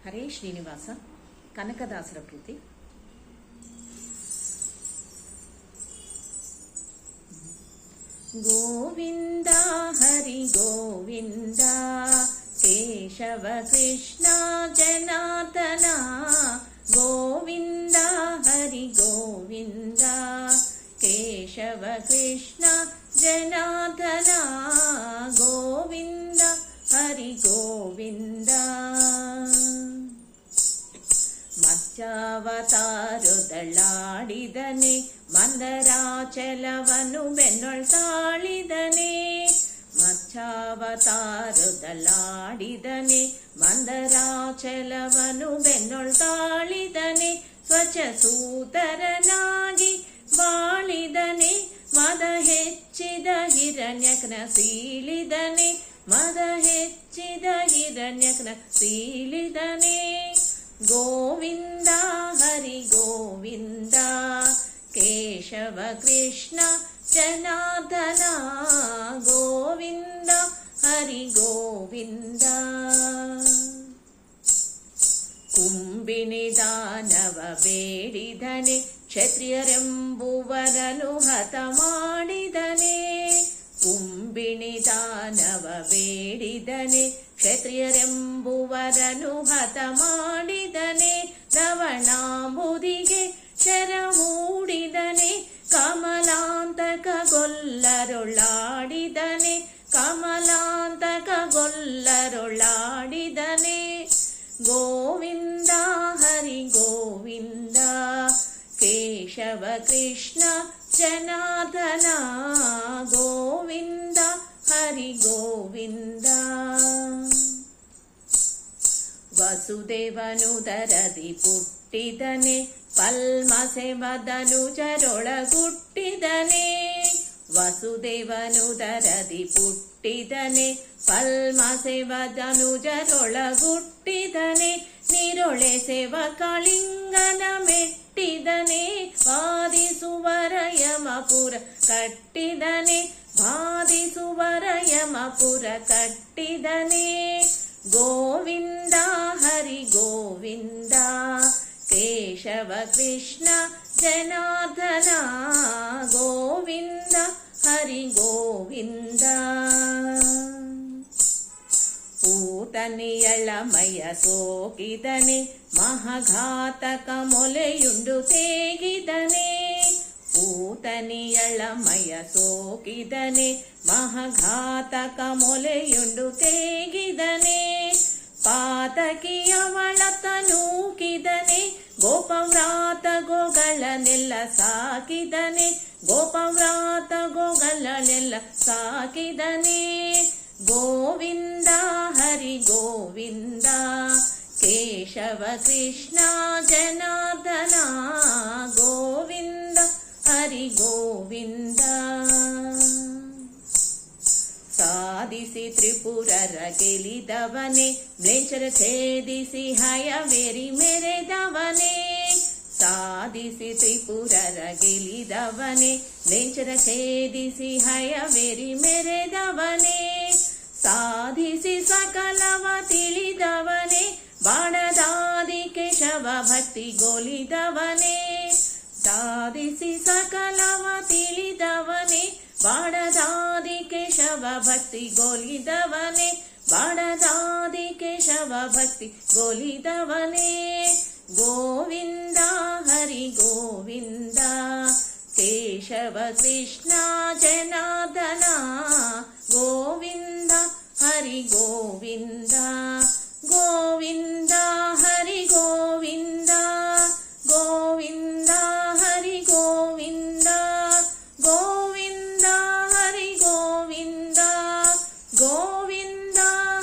ಹರೇ ಶ್ರೀನಿವಾಸ. ಕನಕದಾಸರ ಕೃತಿ. ಗೋವಿಂದ ಹರಿ ಗೋವಿಂದ, ಕೇಶವ ಕೃಷ್ಣ ಜನಾರ್ದನ. ಗೋವಿಂದ ಹರಿ ಗೋವಿಂದ, ಕೇಶವ ಕೃಷ್ಣ ಜನಾರ್ದನ. ಗೋವಿಂದ ಹರಿ ಗೋವಿಂದ. ಮತ್ಸ್ಯಾವತಾರದಳಾಡಿದನೆ, ಮಂದರಾಚಲವನು ಬೆನ್ನೊಳ್ತಾಳಿದನೆ. ಮತ್ಸ್ಯಾವತಾರದಳಾಡಿದನೆ, ಮಂದರಾಚಲವನು ಬೆನ್ನೊಳ್ತಾಳಿದನೆ. ಸ್ವಚ್ಛಸೂತರನಾಗಿ ಬಾಳಿದನೆ, ಮದ ಹೆಚ್ಚಿದ ಹಿರಣ್ಯಕನ ಸೀಳಿದನೆ. ಮದ ಹೆಚ್ಚಿದ ಹಿರಣ್ಯಕನ ಸೀಳಿದನೆ. ಗೋವಿಂದ ಹರಿ ಗೋವಿಂದ, ಕೇಶವ ಕೃಷ್ಣ ಜನಾರ್ದನ. ಗೋವಿಂದ ಹರಿ ಗೋವಿಂದ. ಕುಂಬಿನಿ ದಾನವ ಬೇಡಿದನೆ, ಕ್ಷತ್ರಿಯರೆಂಬುವರನು ಹತ ಮಾಡಿದನೆ. ಕುಂಬಿನಿ ದಾನವ ಬೇಡಿದನೆ, ಕ್ಷತ್ರಿಯರೆಂಬುವರನು ಹತ ಮಾಡಿದನೆ. ಧವಣಾಂಬುದಿಗೆ ಶರ ಹೂಡಿದನೆ, ಕಮಲಾಂತಕ ಗೊಲ್ಲರೊಳಾಡಿದನೆ. ಕಮಲಾಂತಕ ಗೊಲ್ಲರೊಳಾಡಿದನೆ. ಗೋವಿಂದ ಹರಿ ಗೋವಿಂದ, ಕೇಶವ ಕೃಷ್ಣ ಜನಾರ್ದನ. ಗೋವಿಂದ ಹರಿ ಗೋವಿಂದ. ವಸುದೇವನುದರದಿ ಪುಟ್ಟಿದನೆ, ಪಲ್ಮಸೆಮದನುಜರೊಳಗುಟ್ಟಿದನೆ. ವಸುದೇವನುದರದಿ ಪುಟ್ಟಿದನೆ, ಪಲ್ಮಸೆಮದನುಜರೊಳಗುಟ್ಟಿದನೆ. ನಿರೊಳೆಸೆವ ಕಳಿಂಗನ ಮೆಟ್ಟಿದನೆ, ಬಾಧಿಸುವರ ಯಮಪುರ ಕಟ್ಟಿದನೆ. ಬಾಧಿಸುವರ ಯಮಪುರ ಕಟ್ಟಿದನೆ. ಗೋವಿಂದ ಹರಿ ಗೋವಿಂದ, ಕೇಶವ ಕೃಷ್ಣ ಜನಾರ್ದನ. ಗೋವಿಂದ ಹರಿ ಗೋವಿಂದ. ಪೂತನಿಯಳಮಯ ಸೋಕಿದನೆ, ಮಹಾಘಾತಕ ಮೊಲೆಯುಂಡು ತೇಗಿದನೆ. ಪೂತನಿಯಳಮಯ ಸೋಕಿದನೆ, ಮಹಾಘಾತಕ ಮೊಲೆಯುಂಡು ತೇಗಿದನೆ. ಪಾತಕಿಯವಳ ತನೂಕಿದನೆ, ಗೋಪವ್ರಾತ ಗೋಗಳನ್ನೆಲ್ಲ ಸಾಕಿದನೆ. ಗೋಪವ್ರಾತ ಗೋಗಳನ್ನೆಲ್ಲ ಸಾಕಿದನೆ. ಗೋವಿಂದ ಹರಿ ಗೋವಿಂದ, ಕೇಶವ ಕೃಷ್ಣ ಜನಾರ್ದನ. ಗೋವಿಂದ ಹರಿ ಗೋವಿಂದ. ಸಾಧಿಸಿ ತ್ರಿಪುರರ ಗೆಲಿದವನೆ, ಮ್ಲೇಚ್ಛರ ಛೇದಿಸಿ ಹಯವೇರಿ ಮೆರೆದವನೆ. ಸಾಧಿಸಿ ತ್ರಿಪುರರ ಗೆಲಿದವನೆ, ಮ್ಲೇಚ್ಛರ ಛೇದಿಸಿ ಹಯವೇರಿ ಮೆರೆದವನೆ. ಸಾಧಿಸಿ ಸಕಲವ ತಿಳಿದವನೆ, ಬಾಣದಾದಿ ಕೇಶವ ಭಕ್ತಿ ಗೋಲಿದವನೆ. ಸಾಧಿಸಿ ಸಕಲವ ತಿಳಿದವನೆ, ಬಾಣದಾದಿ ಕೇಶವ ಭಕ್ತಿ ಗೋಲಿದವನೆ. ಬಾಣದಾದಿ ಕೇಶವ ಭಕ್ತಿ ಗೋಲಿದವನೆ. ಗೋವಿಂದ ಹರಿ ಗೋವಿಂದ, ಕೇಶವ ಕೃಷ್ಣ ಜನಾರ್ದನ. ಗೋವಿಂದ ಹರಿ ಗೋವಿಂದ. ಗೋವಿಂದ ಹರಿ ಗೋವಿಂದ. ಗೋವಿಂದ ಹರಿ ಗೋವಿಂದ. ಗೋವಿಂದ ಹರಿ ಗೋವಿಂದ. ಗೋವಿಂದ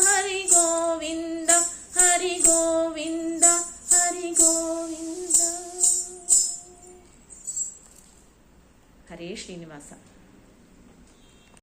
ಹರಿ ಗೋವಿಂದ. ಹರಿ ಗೋವಿಂದ ಹರಿ ಗೋವಿಂದ. ಹರೇ ಶ್ರೀನಿವಾಸ.